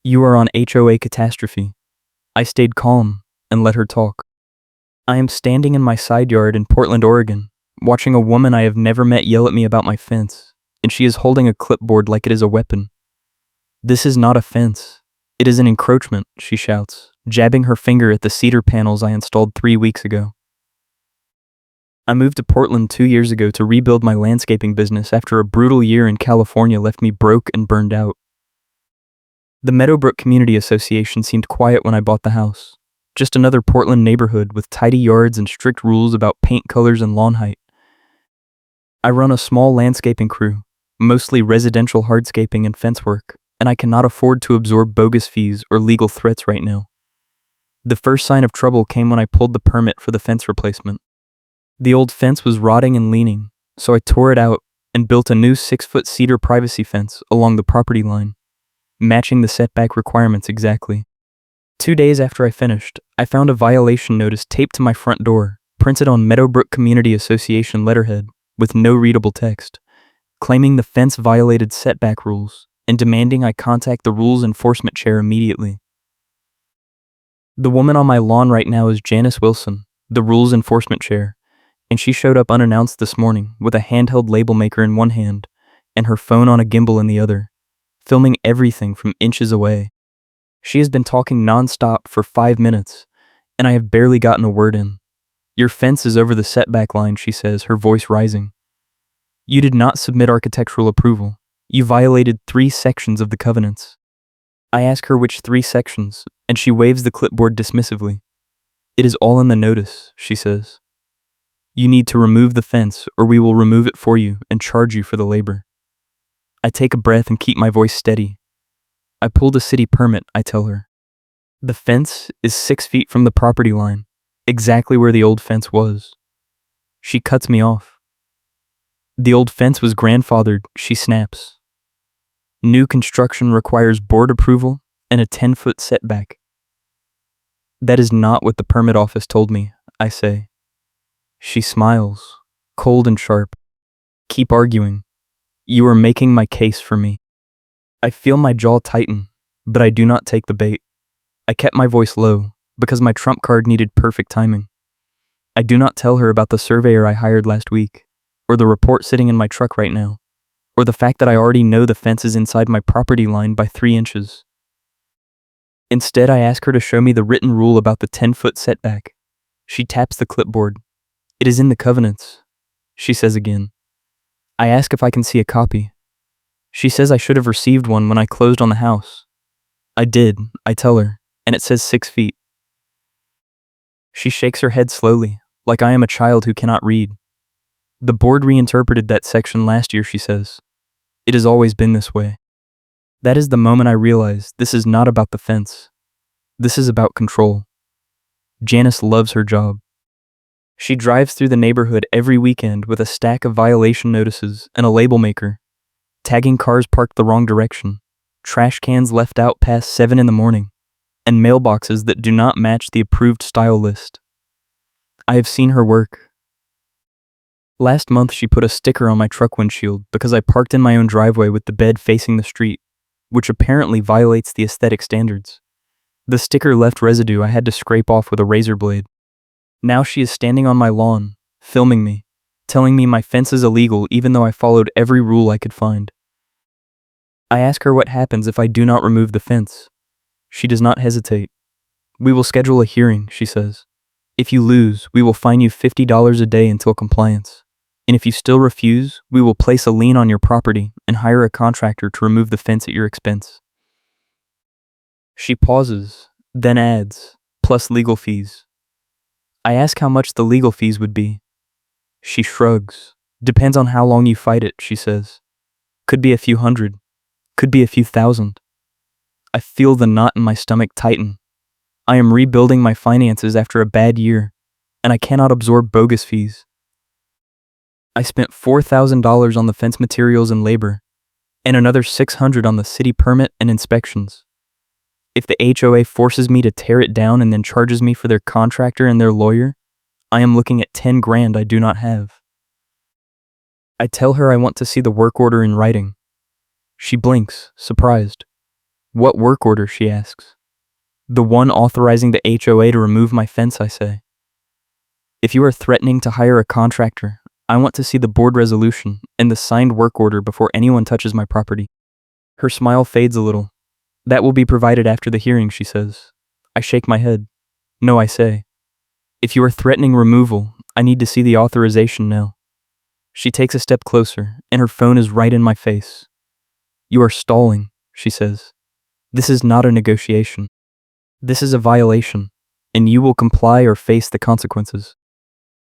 You are on HOA catastrophe. I stayed calm and let her talk. I am standing in my side yard in Portland, Oregon, watching a woman I have never met yell at me about my fence, and she is holding a clipboard like it is a weapon. This is not a fence. It is an encroachment, she shouts, jabbing her finger at the cedar panels I installed 3 weeks ago. I moved to Portland 2 years ago to rebuild my landscaping business after a brutal year in California left me broke and burned out. The Meadowbrook Community Association seemed quiet when I bought the house. Just another Portland neighborhood with tidy yards and strict rules about paint colors and lawn height. I run a small landscaping crew, mostly residential hardscaping and fence work, and I cannot afford to absorb bogus fees or legal threats right now. The first sign of trouble came when I pulled the permit for the fence replacement. The old fence was rotting and leaning, so I tore it out and built a new 6-foot cedar privacy fence along the property line, matching the setback requirements exactly. 2 days after I finished, I found a violation notice taped to my front door, printed on Meadowbrook Community Association letterhead with no readable text, claiming the fence violated setback rules and demanding I contact the rules enforcement chair immediately. The woman on my lawn right now is Janice Wilson, the rules enforcement chair, and she showed up unannounced this morning with a handheld label maker in one hand and her phone on a gimbal in the other, filming everything from inches away. She has been talking nonstop for 5 minutes, and I have barely gotten a word in. Your fence is over the setback line, she says, her voice rising. You did not submit architectural approval. You violated 3 sections of the covenants. I ask her which 3 sections, and she waves the clipboard dismissively. It is all in the notice, she says. You need to remove the fence, or we will remove it for you and charge you for the labor. I take a breath and keep my voice steady. I pulled a city permit, I tell her. The fence is 6 feet from the property line, exactly where the old fence was. She cuts me off. The old fence was grandfathered, she snaps. New construction requires board approval and a 10-foot setback. That is not what the permit office told me, I say. She smiles, cold and sharp. Keep arguing. You are making my case for me. I feel my jaw tighten, but I do not take the bait. I kept my voice low, because my trump card needed perfect timing. I do not tell her about the surveyor I hired last week, or the report sitting in my truck right now, or the fact that I already know the fence is inside my property line by 3 inches. Instead, I ask her to show me the written rule about the 10-foot setback. She taps the clipboard. It is in the covenants, she says again. I ask if I can see a copy. She says I should have received one when I closed on the house. I did, I tell her, and it says 6 feet. She shakes her head slowly, like I am a child who cannot read. The board reinterpreted that section last year, she says. It has always been this way. That is the moment I realize this is not about the fence. This is about control. Janice loves her job. She drives through the neighborhood every weekend with a stack of violation notices and a label maker, tagging cars parked the wrong direction, trash cans left out past 7 in the morning, and mailboxes that do not match the approved style list. I have seen her work. Last month she put a sticker on my truck windshield because I parked in my own driveway with the bed facing the street, which apparently violates the aesthetic standards. The sticker left residue I had to scrape off with a razor blade. Now she is standing on my lawn, filming me, telling me my fence is illegal even though I followed every rule I could find. I ask her what happens if I do not remove the fence. She does not hesitate. We will schedule a hearing, she says. If you lose, we will fine you $50 a day until compliance. And if you still refuse, we will place a lien on your property and hire a contractor to remove the fence at your expense. She pauses, then adds, plus legal fees. I ask how much the legal fees would be. She shrugs. Depends on how long you fight it, she says. Could be a few hundred. Could be a few thousand. I feel the knot in my stomach tighten. I am rebuilding my finances after a bad year, and I cannot absorb bogus fees. I spent $4,000 on the fence materials and labor, and another $600 on the city permit and inspections. If the HOA forces me to tear it down and then charges me for their contractor and their lawyer, I am looking at $10,000 I do not have. I tell her I want to see the work order in writing. She blinks, surprised. What work order, she asks. The one authorizing the HOA to remove my fence, I say. If you are threatening to hire a contractor, I want to see the board resolution and the signed work order before anyone touches my property. Her smile fades a little. That will be provided after the hearing, she says. I shake my head. No, I say. If you are threatening removal, I need to see the authorization now. She takes a step closer, and her phone is right in my face. You are stalling, she says. This is not a negotiation. This is a violation, and you will comply or face the consequences.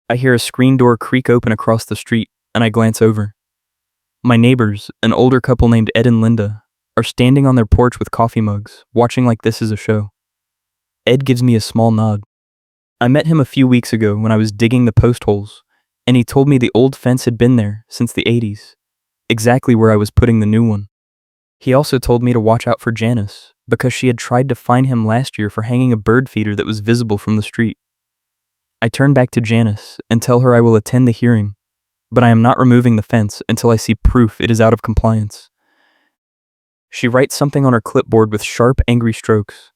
I hear a screen door creak open across the street, and I glance over. My neighbors, an older couple named Ed and Linda, are standing on their porch with coffee mugs, watching like this is a show. Ed gives me a small nod. I met him a few weeks ago when I was digging the post holes, and he told me the old fence had been there since the 80s, exactly where I was putting the new one. He also told me to watch out for Janice, because she had tried to fine him last year for hanging a bird feeder that was visible from the street. I turn back to Janice and tell her I will attend the hearing, but I am not removing the fence until I see proof it is out of compliance. She writes something on her clipboard with sharp, angry strokes.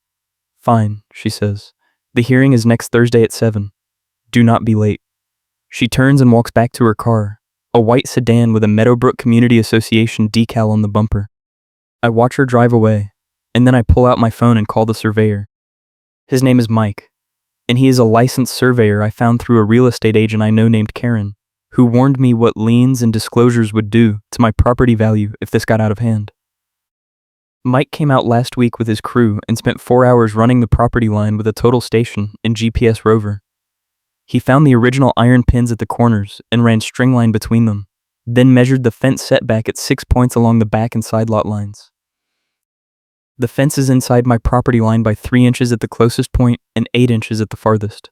Fine, she says. The hearing is next Thursday at 7. Do not be late. She turns and walks back to her car, a white sedan with a Meadowbrook Community Association decal on the bumper. I watch her drive away, and then I pull out my phone and call the surveyor. His name is Mike, and he is a licensed surveyor I found through a real estate agent I know named Karen, who warned me what liens and disclosures would do to my property value if this got out of hand. Mike came out last week with his crew and spent 4 hours running the property line with a total station and GPS rover. He found the original iron pins at the corners and ran string line between them, then measured the fence setback at 6 points along the back and side lot lines. The fence is inside my property line by 3 inches at the closest point and 8 inches at the farthest.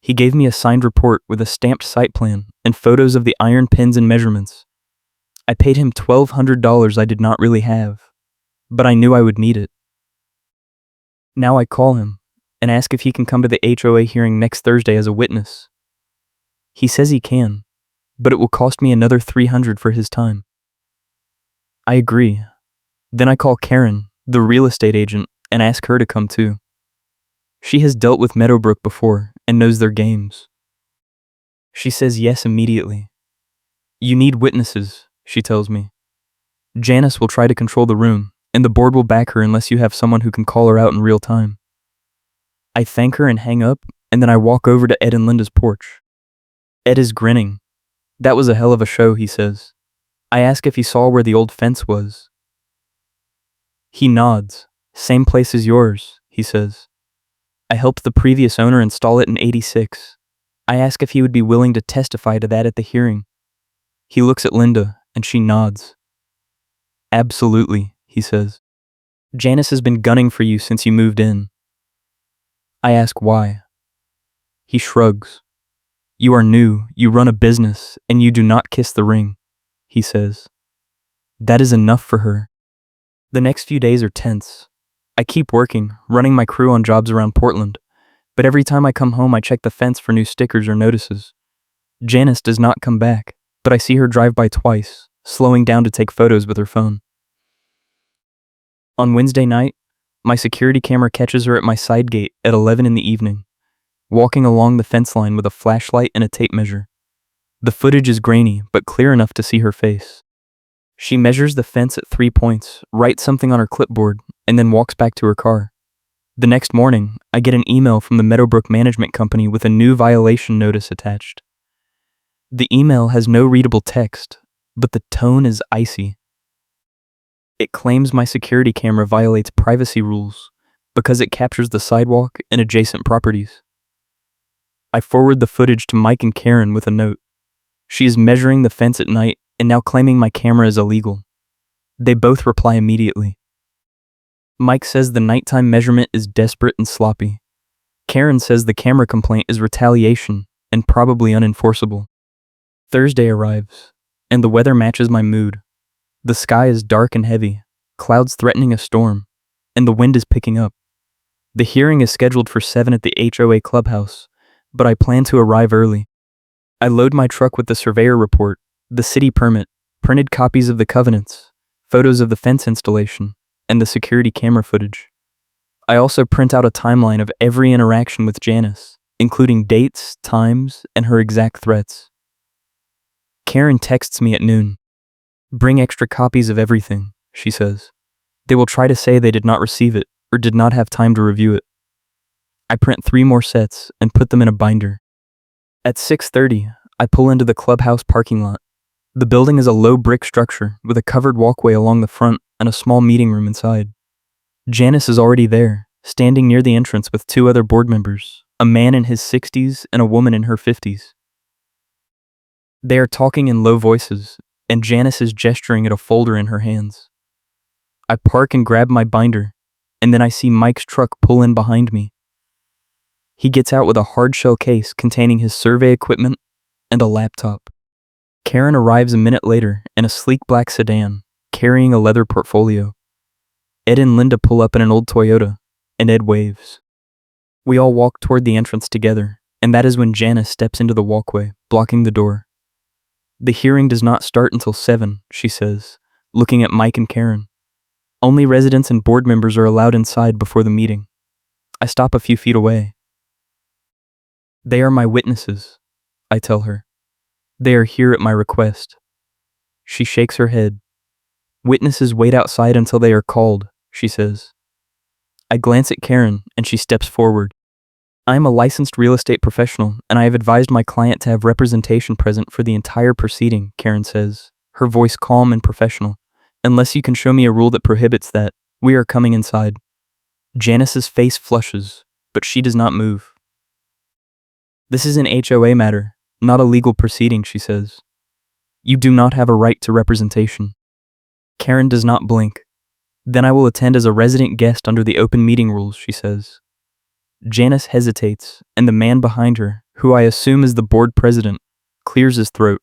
He gave me a signed report with a stamped site plan and photos of the iron pins and measurements. I paid him $1,200 I did not really have, but I knew I would need it. Now I call him and ask if he can come to the HOA hearing next Thursday as a witness. He says he can, but it will cost me another $300 for his time. I agree. Then I call Karen, the real estate agent, and ask her to come too. She has dealt with Meadowbrook before and knows their games. She says yes immediately. You need witnesses, she tells me. Janice will try to control the room, and the board will back her unless you have someone who can call her out in real time. I thank her and hang up, and then I walk over to Ed and Linda's porch. Ed is grinning. That was a hell of a show, he says. I ask if he saw where the old fence was. He nods. Same place as yours, he says. I helped the previous owner install it in '86. I ask if he would be willing to testify to that at the hearing. He looks at Linda, and she nods. Absolutely, he says. Janice has been gunning for you since you moved in. I ask why. He shrugs. You are new, you run a business, and you do not kiss the ring, he says. That is enough for her. The next few days are tense. I keep working, running my crew on jobs around Portland, but every time I come home I check the fence for new stickers or notices. Janice does not come back, but I see her drive by twice, slowing down to take photos with her phone. On Wednesday night, my security camera catches her at my side gate at 11 in the evening, walking along the fence line with a flashlight and a tape measure. The footage is grainy, but clear enough to see her face. She measures the fence at 3 points, writes something on her clipboard, and then walks back to her car. The next morning, I get an email from the Meadowbrook Management Company with a new violation notice attached. The email has no readable text, but the tone is icy. It claims my security camera violates privacy rules because it captures the sidewalk and adjacent properties. I forward the footage to Mike and Karen with a note. She is measuring the fence at night and now claiming my camera is illegal. They both reply immediately. Mike says the nighttime measurement is desperate and sloppy. Karen says the camera complaint is retaliation and probably unenforceable. Thursday arrives, and the weather matches my mood. The sky is dark and heavy, clouds threatening a storm, and the wind is picking up. The hearing is scheduled for 7 at the HOA clubhouse, but I plan to arrive early. I load my truck with the surveyor report, the city permit, printed copies of the covenants, photos of the fence installation, and the security camera footage. I also print out a timeline of every interaction with Janice, including dates, times, and her exact threats. Karen texts me at noon. "Bring extra copies of everything," she says. "They will try to say they did not receive it or did not have time to review it." I print 3 more sets and put them in a binder. At 6:30, I pull into the clubhouse parking lot. The building is a low brick structure with a covered walkway along the front and a small meeting room inside. Janice is already there, standing near the entrance with 2 other board members, a man in his 60s and a woman in her 50s. They are talking in low voices, and Janice is gesturing at a folder in her hands. I park and grab my binder, and then I see Mike's truck pull in behind me. He gets out with a hard-shell case containing his survey equipment and a laptop. Karen arrives a minute later in a sleek black sedan, carrying a leather portfolio. Ed and Linda pull up in an old Toyota, and Ed waves. We all walk toward the entrance together, and that is when Janice steps into the walkway, blocking the door. "The hearing does not start until 7, she says, looking at Mike and Karen. "Only residents and board members are allowed inside before the meeting." I stop a few feet away. "They are my witnesses," I tell her. "They are here at my request." She shakes her head. "Witnesses wait outside until they are called," she says. I glance at Karen, and she steps forward. "I am a licensed real estate professional, and I have advised my client to have representation present for the entire proceeding," Karen says, her voice calm and professional. "Unless you can show me a rule that prohibits that, we are coming inside." Janice's face flushes, but she does not move. "This is an HOA matter, not a legal proceeding," she says. "You do not have a right to representation." Karen does not blink. "Then I will attend as a resident guest under the open meeting rules," she says. Janice hesitates, and the man behind her, who I assume is the board president, clears his throat.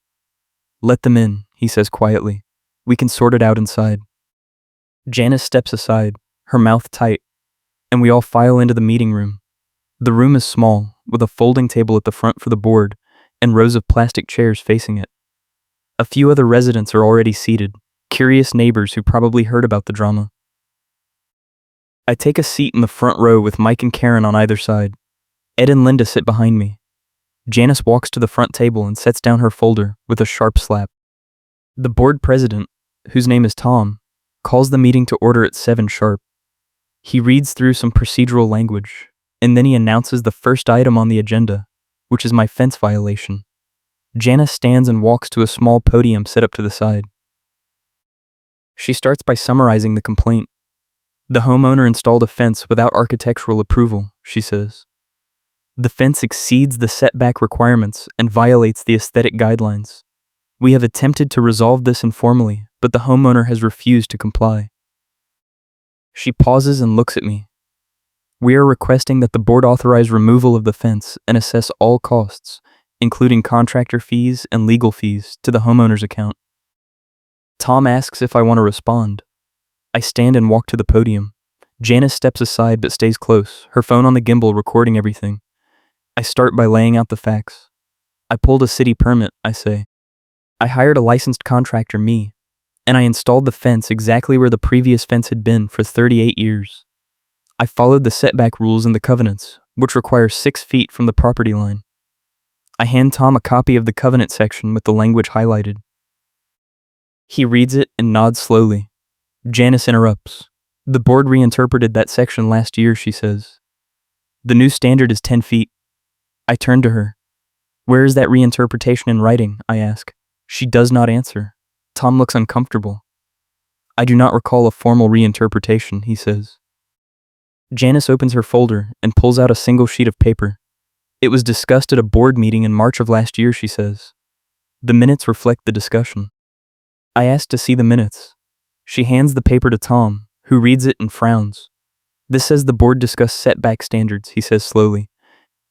"Let them in," he says quietly. "We can sort it out inside." Janice steps aside, her mouth tight, and we all file into the meeting room. The room is small, with a folding table at the front for the board, and rows of plastic chairs facing it. A few other residents are already seated, curious neighbors who probably heard about the drama. I take a seat in the front row with Mike and Karen on either side. Ed and Linda sit behind me. Janice walks to the front table and sets down her folder with a sharp slap. The board president, whose name is Tom, calls the meeting to order at 7 sharp. He reads through some procedural language, and then he announces the first item on the agenda, which is my fence violation. Janice stands and walks to a small podium set up to the side. She starts by summarizing the complaint. "The homeowner installed a fence without architectural approval," she says. "The fence exceeds the setback requirements and violates the aesthetic guidelines. We have attempted to resolve this informally, but the homeowner has refused to comply." She pauses and looks at me. "We are requesting that the board authorize removal of the fence and assess all costs, including contractor fees and legal fees, to the homeowner's account." Tom asks if I want to respond. I stand and walk to the podium. Janice steps aside but stays close, her phone on the gimbal recording everything. I start by laying out the facts. "I pulled a city permit," I say. "I hired a licensed contractor, me, and I installed the fence exactly where the previous fence had been for 38 years. I followed the setback rules and the covenants, which require 6 feet from the property line." I hand Tom a copy of the covenant section with the language highlighted. He reads it and nods slowly. Janice interrupts. "The board reinterpreted that section last year," she says. "The new standard is 10 feet. I turn to her. "Where is that reinterpretation in writing?" I ask. She does not answer. Tom looks uncomfortable. "I do not recall a formal reinterpretation," he says. Janice opens her folder and pulls out a single sheet of paper. "It was discussed at a board meeting in March of last year," she says. "The minutes reflect the discussion." I ask to see the minutes. She hands the paper to Tom, who reads it and frowns. "This says the board discussed setback standards," he says slowly.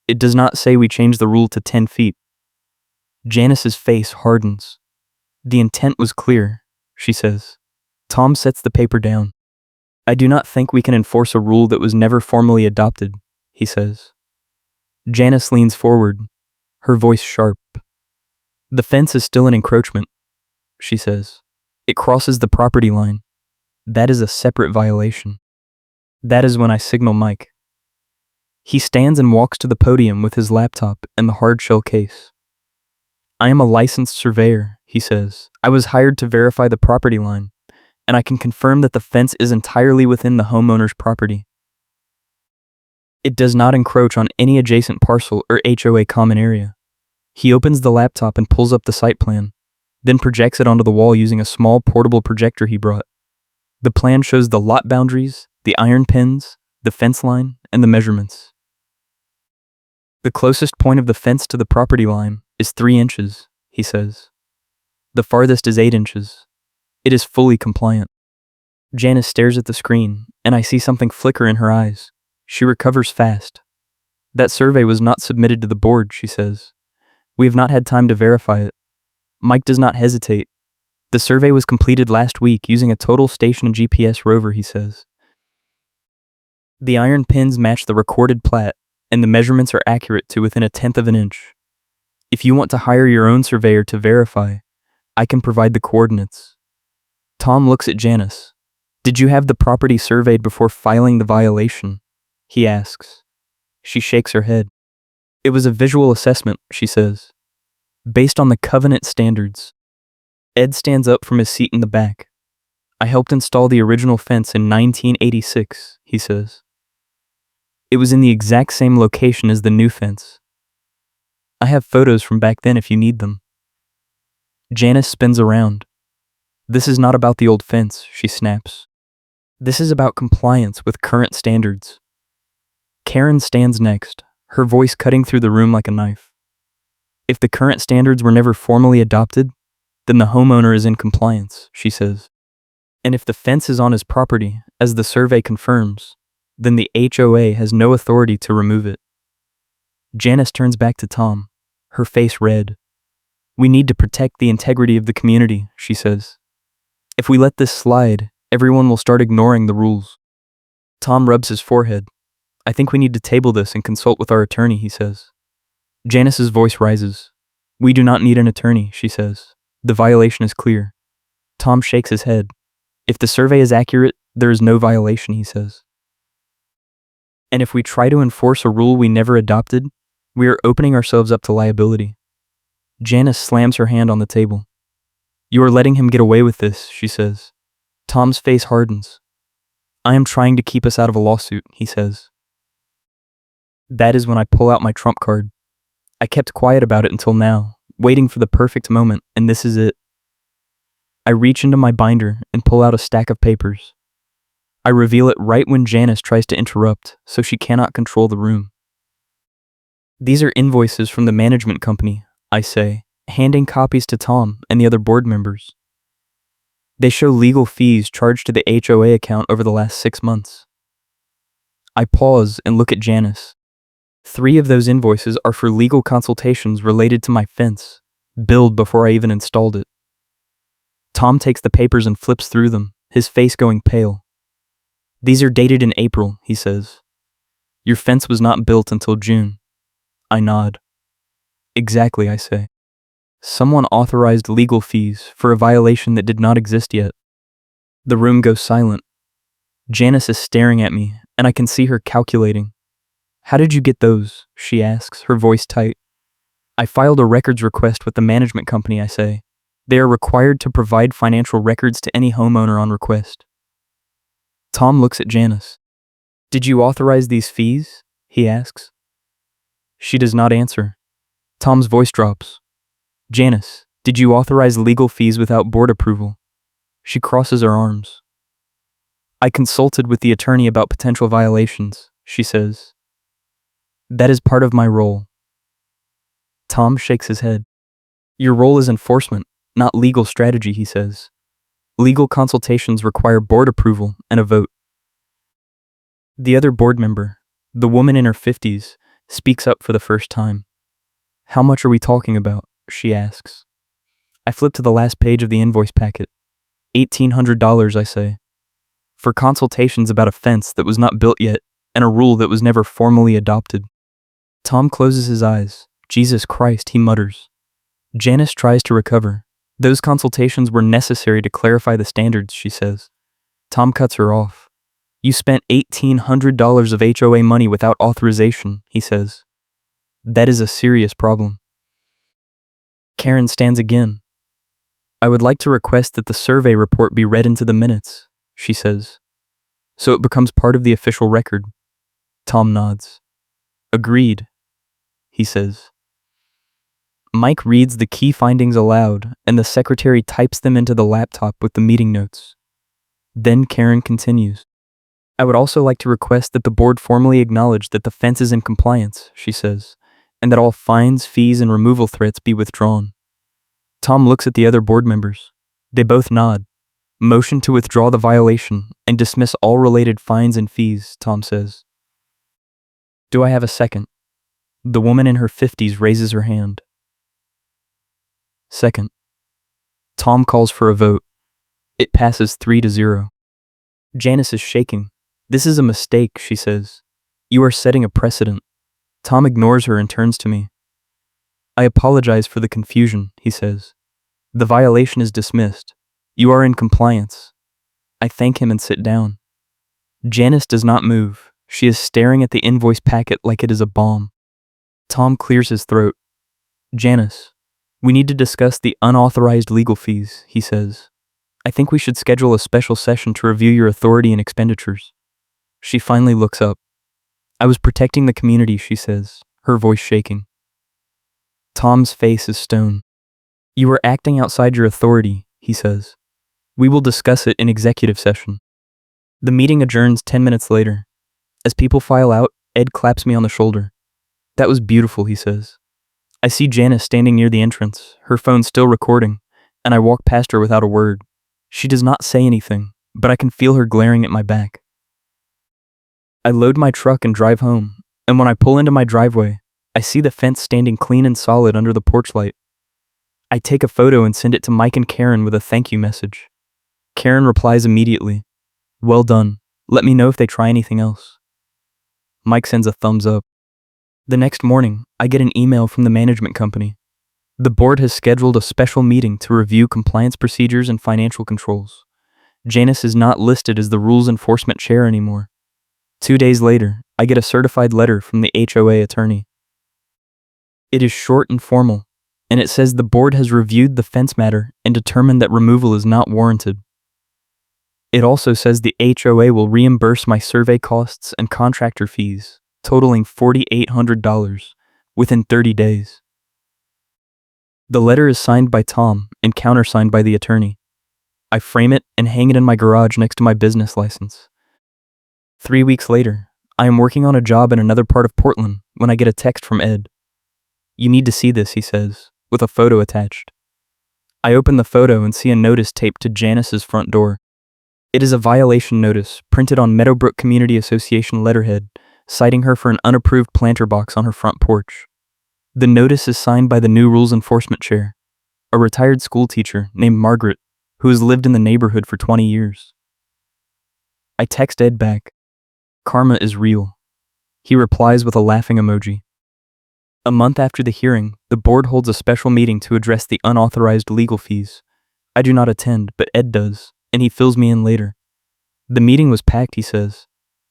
"It does not say we changed the rule to 10 feet. Janice's face hardens. "The intent was clear," she says. Tom sets the paper down. "I do not think we can enforce a rule that was never formally adopted," he says. Janice leans forward, her voice sharp. "The fence is still an encroachment," she says. "It crosses the property line. That is a separate violation. That is when I signal Mike. He stands and walks to the podium with his laptop and the hard-shell case. I am a licensed surveyor, he says. I was hired to verify the property line, and I can confirm that the fence is entirely within the homeowner's property. It does not encroach on any adjacent parcel or HOA common area. He opens the laptop and pulls up the site plan, then projects it onto the wall using a small portable projector he brought. The plan shows the lot boundaries, the iron pins, the fence line, and the measurements. The closest point of the fence to the property line is 3 inches, he says. The farthest is 8 inches. It is fully compliant. Janice stares at the screen, and I see something flicker in her eyes. She recovers fast. That survey was not submitted to the board, she says. We have not had time to verify it. Mike does not hesitate. The survey was completed last week using a total station and GPS rover, he says. The iron pins match the recorded plat, and the measurements are accurate to within 1/10 of an inch. If you want to hire your own surveyor to verify, I can provide the coordinates. Tom looks at Janice. Did you have the property surveyed before filing the violation? He asks. She shakes her head. It was a visual assessment, she says, based on the covenant standards. Ed stands up from his seat in the back. I helped install the original fence in 1986, he says. It was in the exact same location as the new fence. I have photos from back then if you need them. Janice spins around. This is not about the old fence, she snaps. This is about compliance with current standards. Karen stands next, her voice cutting through the room like a knife. If the current standards were never formally adopted, then the homeowner is in compliance, she says. And if the fence is on his property, as the survey confirms, then the HOA has no authority to remove it. Janice turns back to Tom, her face red. We need to protect the integrity of the community, she says. If we let this slide, everyone will start ignoring the rules. Tom rubs his forehead. I think we need to table this and consult with our attorney, he says. Janice's voice rises. We do not need an attorney, she says. The violation is clear. Tom shakes his head. If the survey is accurate, there is no violation, he says. And if we try to enforce a rule we never adopted, we are opening ourselves up to liability. Janice slams her hand on the table. You are letting him get away with this, she says. Tom's face hardens. I am trying to keep us out of a lawsuit, he says. That is when I pull out my trump card. I kept quiet about it until now, waiting for the perfect moment, and this is it. I reach into my binder and pull out a stack of papers. I reveal it right when Janice tries to interrupt, so she cannot control the room. These are invoices from the management company, I say, handing copies to Tom and the other board members. They show legal fees charged to the HOA account over the last 6 months. I pause and look at Janice. 3 of those invoices are for legal consultations related to my fence, billed before I even installed it. Tom takes the papers and flips through them, his face going pale. These are dated in April, he says. Your fence was not built until June. I nod. Exactly, I say. Someone authorized legal fees for a violation that did not exist yet. The room goes silent. Janice is staring at me, and I can see her calculating. How did you get those? She asks, her voice tight. I filed a records request with the management company, I say. They are required to provide financial records to any homeowner on request. Tom looks at Janice. Did you authorize these fees? He asks. She does not answer. Tom's voice drops. Janice, did you authorize legal fees without board approval? She crosses her arms. I consulted with the attorney about potential violations, she says. That is part of my role. Tom shakes his head. Your role is enforcement, not legal strategy, he says. Legal consultations require board approval and a vote. The other board member, the woman in her 50s, speaks up for the first time. How much are we talking about? She asks. I flip to the last page of the invoice packet. $1,800, I say. For consultations about a fence that was not built yet and a rule that was never formally adopted. Tom closes his eyes. Jesus Christ, he mutters. Janice tries to recover. Those consultations were necessary to clarify the standards, she says. Tom cuts her off. You spent $1,800 of HOA money without authorization, he says. That is a serious problem. Karen stands again. I would like to request that the survey report be read into the minutes, she says, so it becomes part of the official record. Tom nods. Agreed, he says. Mike reads the key findings aloud, and the secretary types them into the laptop with the meeting notes. Then Karen continues. I would also like to request that the board formally acknowledge that the fence is in compliance, she says, and that all fines, fees, and removal threats be withdrawn. Tom looks at the other board members. They both nod. Motion to withdraw the violation and dismiss all related fines and fees, Tom says. Do I have a second? The woman in her 50s raises her hand. Second. Tom calls for a vote. It passes 3-0. Janice is shaking. This is a mistake, she says. You are setting a precedent. Tom ignores her and turns to me. I apologize for the confusion, he says. The violation is dismissed. You are in compliance. I thank him and sit down. Janice does not move. She is staring at the invoice packet like it is a bomb. Tom clears his throat. Janice, we need to discuss the unauthorized legal fees, he says. I think we should schedule a special session to review your authority and expenditures. She finally looks up. I was protecting the community, she says, her voice shaking. Tom's face is stone. You are acting outside your authority, he says. We will discuss it in executive session. The meeting adjourns 10 minutes later. As people file out, Ed claps me on the shoulder. That was beautiful, he says. I see Janice standing near the entrance, her phone still recording, and I walk past her without a word. She does not say anything, but I can feel her glaring at my back. I load my truck and drive home, and when I pull into my driveway, I see the fence standing clean and solid under the porch light. I take a photo and send it to Mike and Karen with a thank you message. Karen replies immediately. Well done. Let me know if they try anything else. Mike sends a thumbs up. The next morning, I get an email from the management company. The board has scheduled a special meeting to review compliance procedures and financial controls. Janice is not listed as the rules enforcement chair anymore. 2 days later, I get a certified letter from the HOA attorney. It is short and formal, and it says the board has reviewed the fence matter and determined that removal is not warranted. It also says the HOA will reimburse my survey costs and contractor fees, totaling $4,800, within 30 days. The letter is signed by Tom and countersigned by the attorney. I frame it and hang it in my garage next to my business license. 3 weeks later, I am working on a job in another part of Portland when I get a text from Ed. You need to see this, he says, with a photo attached. I open the photo and see a notice taped to Janice's front door. It is a violation notice printed on Meadowbrook Community Association letterhead, citing her for an unapproved planter box on her front porch. The notice is signed by the new rules enforcement chair, a retired school teacher named Margaret, who has lived in the neighborhood for 20 years. I text Ed back. Karma is real. He replies with a laughing emoji. A month after the hearing, the board holds a special meeting to address the unauthorized legal fees. I do not attend, but Ed does, and he fills me in later. The meeting was packed, he says.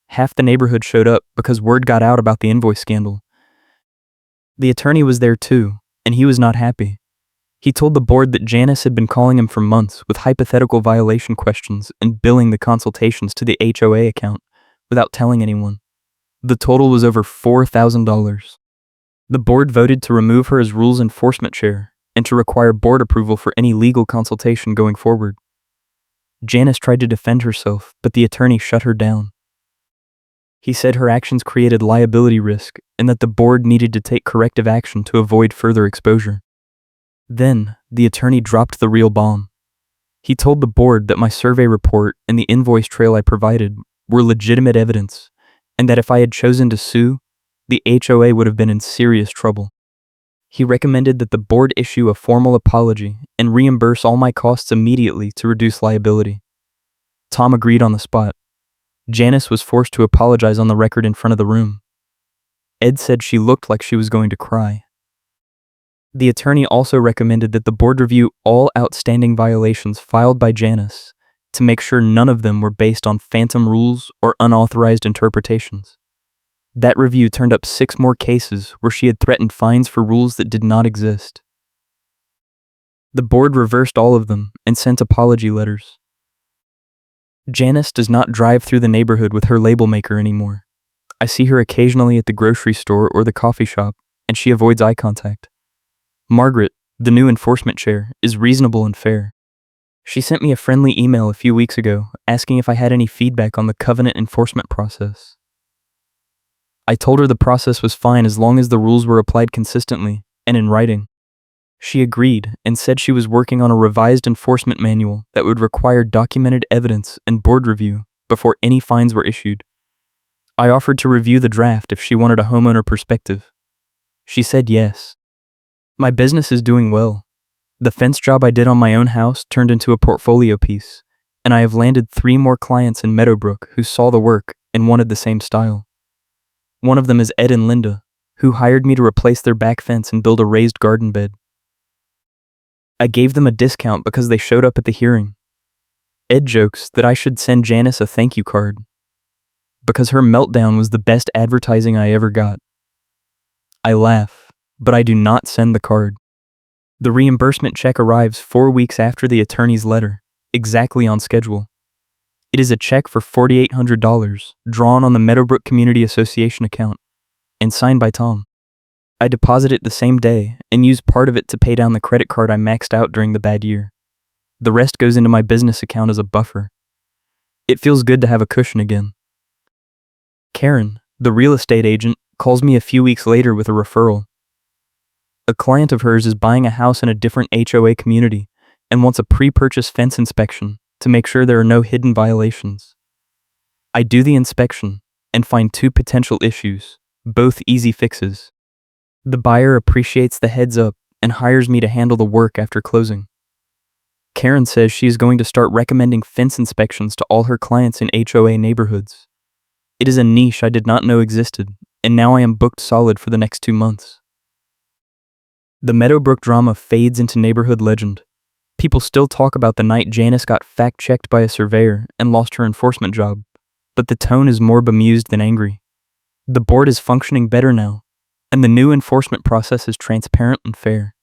Half the neighborhood showed up because word got out about the invoice scandal. The attorney was there too, and he was not happy. He told the board that Janice had been calling him for months with hypothetical violation questions and billing the consultations to the HOA account without telling anyone. The total was over $4,000. The board voted to remove her as rules enforcement chair and to require board approval for any legal consultation going forward. Janice tried to defend herself, but the attorney shut her down. He said her actions created liability risk and that the board needed to take corrective action to avoid further exposure. Then, the attorney dropped the real bomb. He told the board that my survey report and the invoice trail I provided were legitimate evidence, and that if I had chosen to sue, the HOA would have been in serious trouble. He recommended that the board issue a formal apology and reimburse all my costs immediately to reduce liability. Tom agreed on the spot. Janice was forced to apologize on the record in front of the room. Ed said she looked like she was going to cry. The attorney also recommended that the board review all outstanding violations filed by Janice to make sure none of them were based on phantom rules or unauthorized interpretations. That review turned up 6 more cases where she had threatened fines for rules that did not exist. The board reversed all of them and sent apology letters. Janice does not drive through the neighborhood with her label maker anymore. I see her occasionally at the grocery store or the coffee shop, and she avoids eye contact. Margaret, the new enforcement chair, is reasonable and fair. She sent me a friendly email a few weeks ago asking if I had any feedback on the covenant enforcement process. I told her the process was fine as long as the rules were applied consistently and in writing. She agreed and said she was working on a revised enforcement manual that would require documented evidence and board review before any fines were issued. I offered to review the draft if she wanted a homeowner perspective. She said yes. My business is doing well. The fence job I did on my own house turned into a portfolio piece, and I have landed 3 more clients in Meadowbrook who saw the work and wanted the same style. One of them is Ed and Linda, who hired me to replace their back fence and build a raised garden bed. I gave them a discount because they showed up at the hearing. Ed jokes that I should send Janice a thank you card, because her meltdown was the best advertising I ever got. I laugh, but I do not send the card. The reimbursement check arrives 4 weeks after the attorney's letter, exactly on schedule. It is a check for $4,800 drawn on the Meadowbrook Community Association account and signed by Tom. I deposit it the same day and use part of it to pay down the credit card I maxed out during the bad year. The rest goes into my business account as a buffer. It feels good to have a cushion again. Karen, the real estate agent, calls me a few weeks later with a referral. A client of hers is buying a house in a different HOA community and wants a pre-purchase fence inspection to make sure there are no hidden violations. I do the inspection and find 2 potential issues, both easy fixes. The buyer appreciates the heads up and hires me to handle the work after closing. Karen says she is going to start recommending fence inspections to all her clients in HOA neighborhoods. It is a niche I did not know existed, and now I am booked solid for the next 2 months. The Meadowbrook drama fades into neighborhood legend. People still talk about the night Janice got fact-checked by a surveyor and lost her enforcement job, but the tone is more bemused than angry. The board is functioning better now, and the new enforcement process is transparent and fair.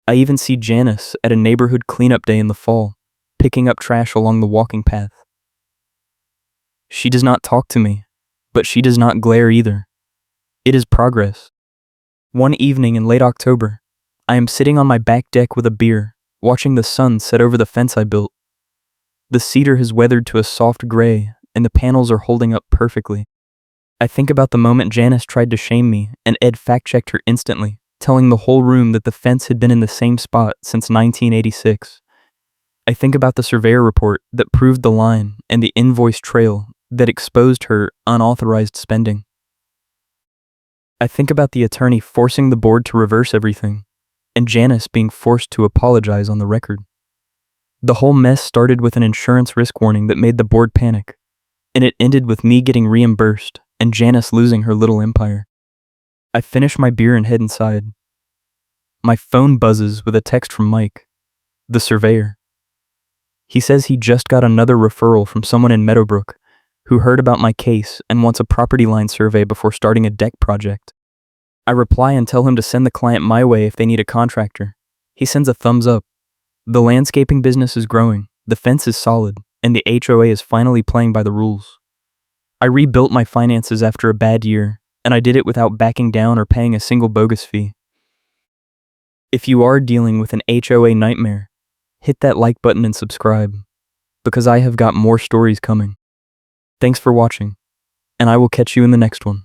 I even see Janice at a neighborhood cleanup day in the fall, picking up trash along the walking path. She does not talk to me, but she does not glare either. It is progress. One evening in late October, I am sitting on my back deck with a beer, watching the sun set over the fence I built. The cedar has weathered to a soft gray, and the panels are holding up perfectly. I think about the moment Janice tried to shame me, and Ed fact-checked her instantly, telling the whole room that the fence had been in the same spot since 1986. I think about the surveyor report that proved the line and the invoice trail that exposed her unauthorized spending. I think about the attorney forcing the board to reverse everything, and Janice being forced to apologize on the record. The whole mess started with an insurance risk warning that made the board panic, and it ended with me getting reimbursed and Janice losing her little empire. I finish my beer and head inside. My phone buzzes with a text from Mike, the surveyor. He says he just got another referral from someone in Meadowbrook who heard about my case and wants a property line survey before starting a deck project. I reply and tell him to send the client my way if they need a contractor. He sends a thumbs up. The landscaping business is growing, the fence is solid, and the HOA is finally playing by the rules. I rebuilt my finances after a bad year, and I did it without backing down or paying a single bogus fee. If you are dealing with an HOA nightmare, hit that like button and subscribe, because I have got more stories coming. Thanks for watching, and I will catch you in the next one.